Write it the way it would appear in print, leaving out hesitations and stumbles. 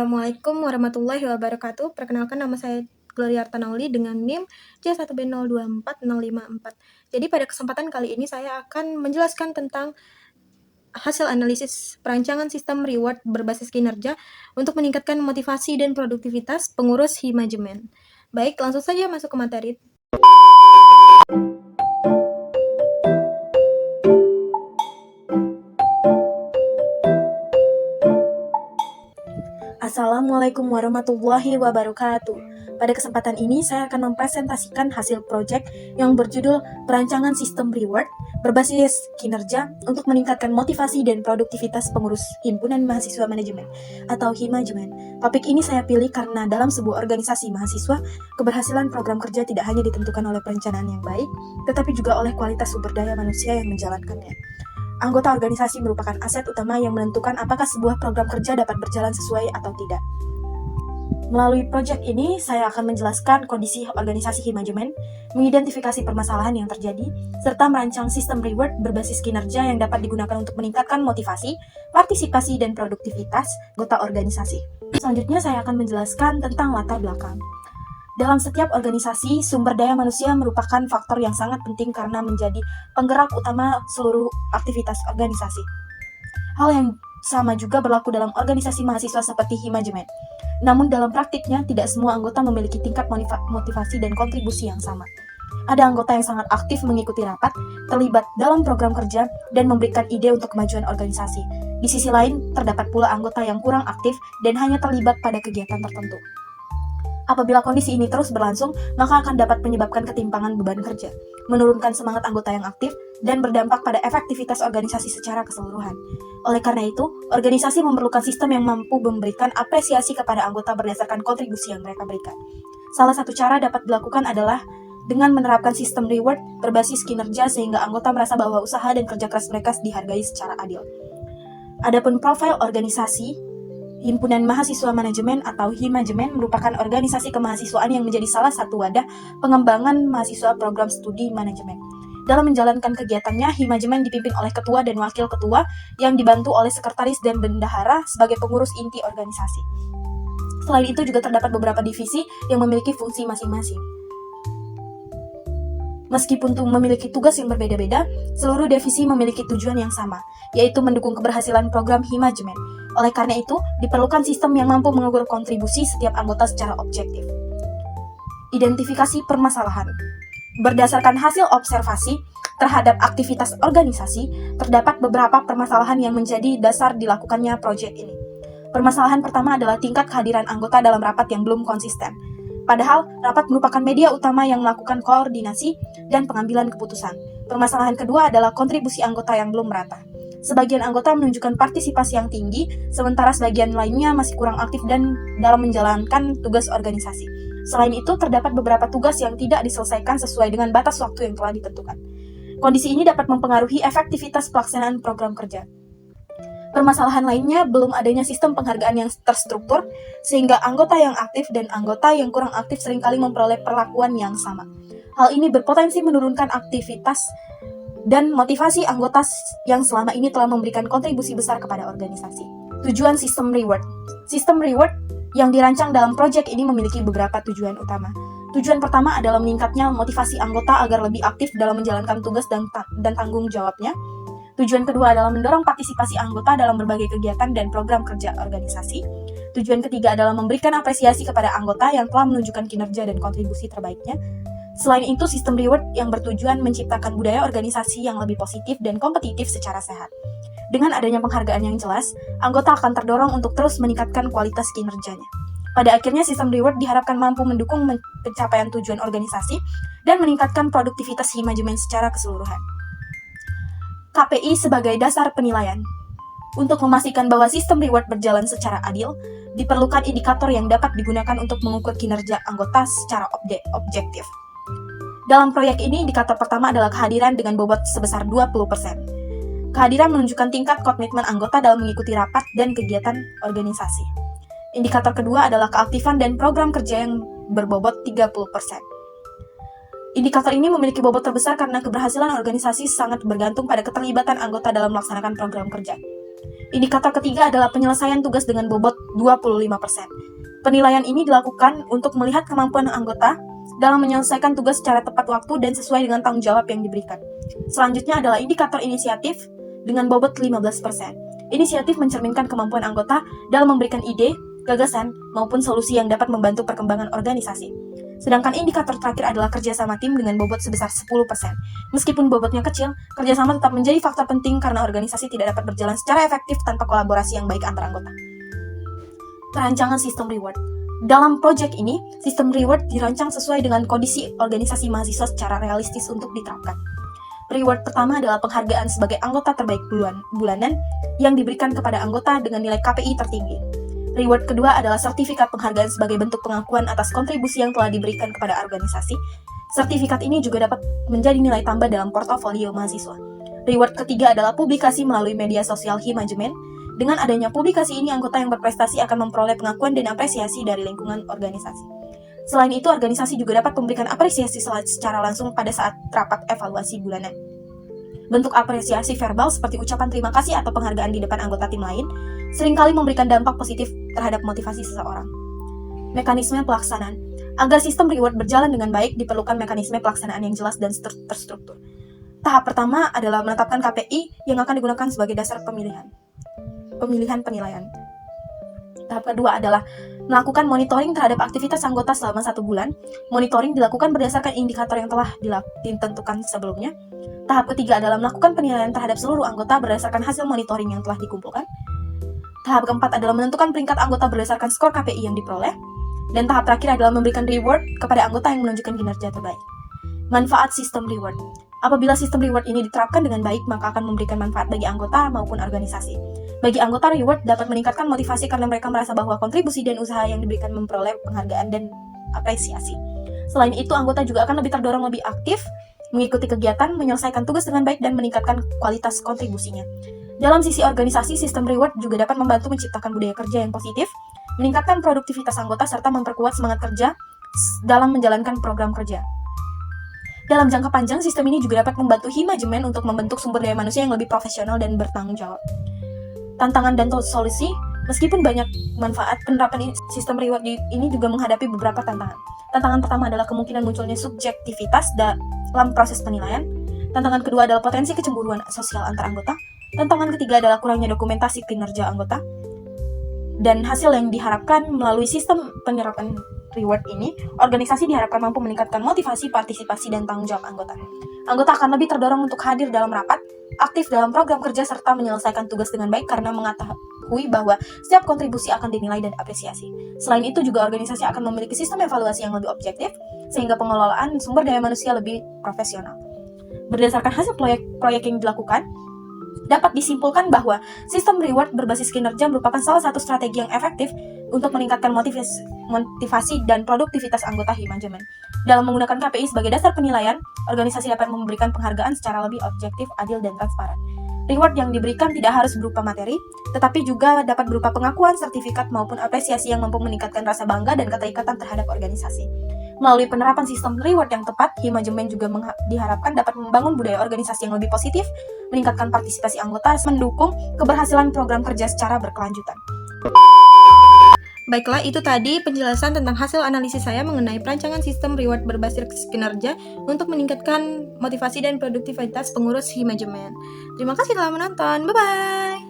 Assalamualaikum warahmatullahi wabarakatuh. Perkenalkan, nama saya Gloria Artanauli dengan NIM C1B024054. Jadi pada kesempatan kali ini saya akan menjelaskan tentang hasil analisis perancangan sistem reward berbasis kinerja untuk meningkatkan motivasi dan produktivitas pengurus Himajemen. Baik, langsung saja masuk ke materi. Assalamualaikum warahmatullahi wabarakatuh. Pada kesempatan ini saya akan mempresentasikan hasil proyek yang berjudul Perancangan Sistem Reward berbasis kinerja untuk meningkatkan motivasi dan produktivitas pengurus Himpunan Mahasiswa Manajemen atau Himajemen. Topik ini saya pilih karena dalam sebuah organisasi mahasiswa, keberhasilan program kerja tidak hanya ditentukan oleh perencanaan yang baik, tetapi juga oleh kualitas sumber daya manusia yang menjalankannya. Anggota organisasi merupakan aset utama yang menentukan apakah sebuah program kerja dapat berjalan sesuai atau tidak. Melalui proyek ini, saya akan menjelaskan kondisi organisasi Himajemen, mengidentifikasi permasalahan yang terjadi, serta merancang sistem reward berbasis kinerja yang dapat digunakan untuk meningkatkan motivasi, partisipasi, dan produktivitas anggota organisasi. Selanjutnya, saya akan menjelaskan tentang latar belakang. Dalam setiap organisasi, sumber daya manusia merupakan faktor yang sangat penting karena menjadi penggerak utama seluruh aktivitas organisasi. Hal yang sama juga berlaku dalam organisasi mahasiswa seperti Himajemen. Namun dalam praktiknya, tidak semua anggota memiliki tingkat motivasi dan kontribusi yang sama. Ada anggota yang sangat aktif mengikuti rapat, terlibat dalam program kerja, dan memberikan ide untuk kemajuan organisasi. Di sisi lain, terdapat pula anggota yang kurang aktif dan hanya terlibat pada kegiatan tertentu. Apabila kondisi ini terus berlangsung, maka akan dapat menyebabkan ketimpangan beban kerja, menurunkan semangat anggota yang aktif, dan berdampak pada efektivitas organisasi secara keseluruhan. Oleh karena itu, organisasi memerlukan sistem yang mampu memberikan apresiasi kepada anggota berdasarkan kontribusi yang mereka berikan. Salah satu cara dapat dilakukan adalah dengan menerapkan sistem reward berbasis kinerja sehingga anggota merasa bahwa usaha dan kerja keras mereka dihargai secara adil. Adapun profil organisasi, Himpunan Mahasiswa Manajemen atau Himajemen merupakan organisasi kemahasiswaan yang menjadi salah satu wadah pengembangan mahasiswa program studi manajemen. Dalam menjalankan kegiatannya, Himajemen dipimpin oleh ketua dan wakil ketua yang dibantu oleh sekretaris dan bendahara sebagai pengurus inti organisasi. Selain itu juga terdapat beberapa divisi yang memiliki fungsi masing-masing. Meskipun memiliki tugas yang berbeda-beda, seluruh divisi memiliki tujuan yang sama, yaitu mendukung keberhasilan program Himajemen. Oleh karena itu, diperlukan sistem yang mampu mengukur kontribusi setiap anggota secara objektif. Identifikasi permasalahan. Berdasarkan hasil observasi terhadap aktivitas organisasi, terdapat beberapa permasalahan yang menjadi dasar dilakukannya proyek ini. Permasalahan pertama adalah tingkat kehadiran anggota dalam rapat yang belum konsisten. Padahal, rapat merupakan media utama yang melakukan koordinasi dan pengambilan keputusan. Permasalahan kedua adalah kontribusi anggota yang belum merata. Sebagian anggota menunjukkan partisipasi yang tinggi, sementara sebagian lainnya masih kurang aktif dan dalam menjalankan tugas organisasi. Selain itu, terdapat beberapa tugas yang tidak diselesaikan sesuai dengan batas waktu yang telah ditentukan. Kondisi ini dapat mempengaruhi efektivitas pelaksanaan program kerja. Permasalahan lainnya, belum adanya sistem penghargaan yang terstruktur, sehingga anggota yang aktif dan anggota yang kurang aktif seringkali memperoleh perlakuan yang sama. Hal ini berpotensi menurunkan aktivitas dan motivasi anggota yang selama ini telah memberikan kontribusi besar kepada organisasi. Tujuan sistem reward. Sistem reward yang dirancang dalam proyek ini memiliki beberapa tujuan utama. Tujuan pertama adalah meningkatnya motivasi anggota agar lebih aktif dalam menjalankan tugas dan tanggung jawabnya. Tujuan kedua adalah mendorong partisipasi anggota dalam berbagai kegiatan dan program kerja organisasi. Tujuan ketiga adalah memberikan apresiasi kepada anggota yang telah menunjukkan kinerja dan kontribusi terbaiknya. Selain itu, sistem reward yang bertujuan menciptakan budaya organisasi yang lebih positif dan kompetitif secara sehat. Dengan adanya penghargaan yang jelas, anggota akan terdorong untuk terus meningkatkan kualitas kinerjanya. Pada akhirnya, sistem reward diharapkan mampu mendukung pencapaian tujuan organisasi dan meningkatkan produktivitas Himajemen secara keseluruhan. KPI sebagai dasar penilaian. Untuk memastikan bahwa sistem reward berjalan secara adil, diperlukan indikator yang dapat digunakan untuk mengukur kinerja anggota secara objektif. Dalam proyek ini, indikator pertama adalah kehadiran dengan bobot sebesar 20%. Kehadiran menunjukkan tingkat komitmen anggota dalam mengikuti rapat dan kegiatan organisasi. Indikator kedua adalah keaktifan dan program kerja yang berbobot 30%. Indikator ini memiliki bobot terbesar karena keberhasilan organisasi sangat bergantung pada keterlibatan anggota dalam melaksanakan program kerja. Indikator ketiga adalah penyelesaian tugas dengan bobot 25%. Penilaian ini dilakukan untuk melihat kemampuan anggota dalam menyelesaikan tugas secara tepat waktu dan sesuai dengan tanggung jawab yang diberikan. Selanjutnya adalah indikator inisiatif dengan bobot 15%. Inisiatif mencerminkan kemampuan anggota dalam memberikan ide, gagasan, maupun solusi yang dapat membantu perkembangan organisasi. Sedangkan indikator terakhir adalah kerjasama tim dengan bobot sebesar 10%. Meskipun bobotnya kecil, kerjasama tetap menjadi faktor penting karena organisasi tidak dapat berjalan secara efektif tanpa kolaborasi yang baik antar anggota. Perancangan sistem reward. Dalam proyek ini, sistem reward dirancang sesuai dengan kondisi organisasi mahasiswa secara realistis untuk diterapkan. Reward pertama adalah penghargaan sebagai anggota terbaik bulanan yang diberikan kepada anggota dengan nilai KPI tertinggi. Reward kedua adalah sertifikat penghargaan sebagai bentuk pengakuan atas kontribusi yang telah diberikan kepada organisasi. Sertifikat ini juga dapat menjadi nilai tambah dalam portofolio mahasiswa. Reward ketiga adalah publikasi melalui media sosial Himajemen. Dengan adanya publikasi ini, anggota yang berprestasi akan memperoleh pengakuan dan apresiasi dari lingkungan organisasi. Selain itu, organisasi juga dapat memberikan apresiasi secara langsung pada saat rapat evaluasi bulanan. Bentuk apresiasi verbal seperti ucapan terima kasih atau penghargaan di depan anggota tim lain seringkali memberikan dampak positif terhadap motivasi seseorang. Mekanisme pelaksanaan. Agar sistem reward berjalan dengan baik, diperlukan mekanisme pelaksanaan yang jelas dan terstruktur. Tahap pertama adalah menetapkan KPI yang akan digunakan sebagai dasar pemilihan penilaian. Tahap kedua adalah melakukan monitoring terhadap aktivitas anggota selama 1 bulan. Monitoring dilakukan berdasarkan indikator yang telah ditentukan sebelumnya. Tahap ketiga adalah melakukan penilaian terhadap seluruh anggota berdasarkan hasil monitoring yang telah dikumpulkan. Tahap keempat adalah menentukan peringkat anggota berdasarkan skor KPI yang diperoleh. Dan tahap terakhir adalah memberikan reward kepada anggota yang menunjukkan kinerja terbaik. Manfaat sistem reward. Apabila sistem reward ini diterapkan dengan baik, maka akan memberikan manfaat bagi anggota maupun organisasi. Bagi anggota, reward dapat meningkatkan motivasi karena mereka merasa bahwa kontribusi dan usaha yang diberikan memperoleh penghargaan dan apresiasi. Selain itu, anggota juga akan lebih terdorong lebih aktif, mengikuti kegiatan, menyelesaikan tugas dengan baik, dan meningkatkan kualitas kontribusinya. Dalam sisi organisasi, sistem reward juga dapat membantu menciptakan budaya kerja yang positif, meningkatkan produktivitas anggota, serta memperkuat semangat kerja dalam menjalankan program kerja. Dalam jangka panjang, sistem ini juga dapat membantu Himajemen untuk membentuk sumber daya manusia yang lebih profesional dan bertanggung jawab. Tantangan dan solusi. Meskipun banyak manfaat, penerapan sistem reward ini juga menghadapi beberapa tantangan. Tantangan pertama adalah kemungkinan munculnya subjektivitas dalam proses penilaian. Tantangan kedua adalah potensi kecemburuan sosial antar anggota. Tantangan ketiga adalah kurangnya dokumentasi kinerja anggota. Dan hasil yang diharapkan melalui sistem penerapan reward ini, organisasi diharapkan mampu meningkatkan motivasi, partisipasi, dan tanggung jawab anggota. Anggota akan lebih terdorong untuk hadir dalam rapat, aktif dalam program kerja, serta menyelesaikan tugas dengan baik karena mengetahui bahwa setiap kontribusi akan dinilai dan apresiasi. Selain itu, juga organisasi akan memiliki sistem evaluasi yang lebih objektif, sehingga pengelolaan sumber daya manusia lebih profesional. Berdasarkan hasil proyek yang dilakukan, dapat disimpulkan bahwa sistem reward berbasis kinerja merupakan salah satu strategi yang efektif untuk meningkatkan motivasi dan produktivitas anggota Himajemen. Dalam menggunakan KPI sebagai dasar penilaian, organisasi dapat memberikan penghargaan secara lebih objektif, adil, dan transparan. Reward yang diberikan tidak harus berupa materi, tetapi juga dapat berupa pengakuan, sertifikat, maupun apresiasi yang mampu meningkatkan rasa bangga dan keterikatan terhadap organisasi. Melalui penerapan sistem reward yang tepat, Himajemen juga diharapkan dapat membangun budaya organisasi yang lebih positif, meningkatkan partisipasi anggota, mendukung keberhasilan program kerja secara berkelanjutan. Baiklah, itu tadi penjelasan tentang hasil analisis saya mengenai perancangan sistem reward berbasis kinerja untuk meningkatkan motivasi dan produktivitas pengurus Himajemen. Terima kasih telah menonton. Bye-bye!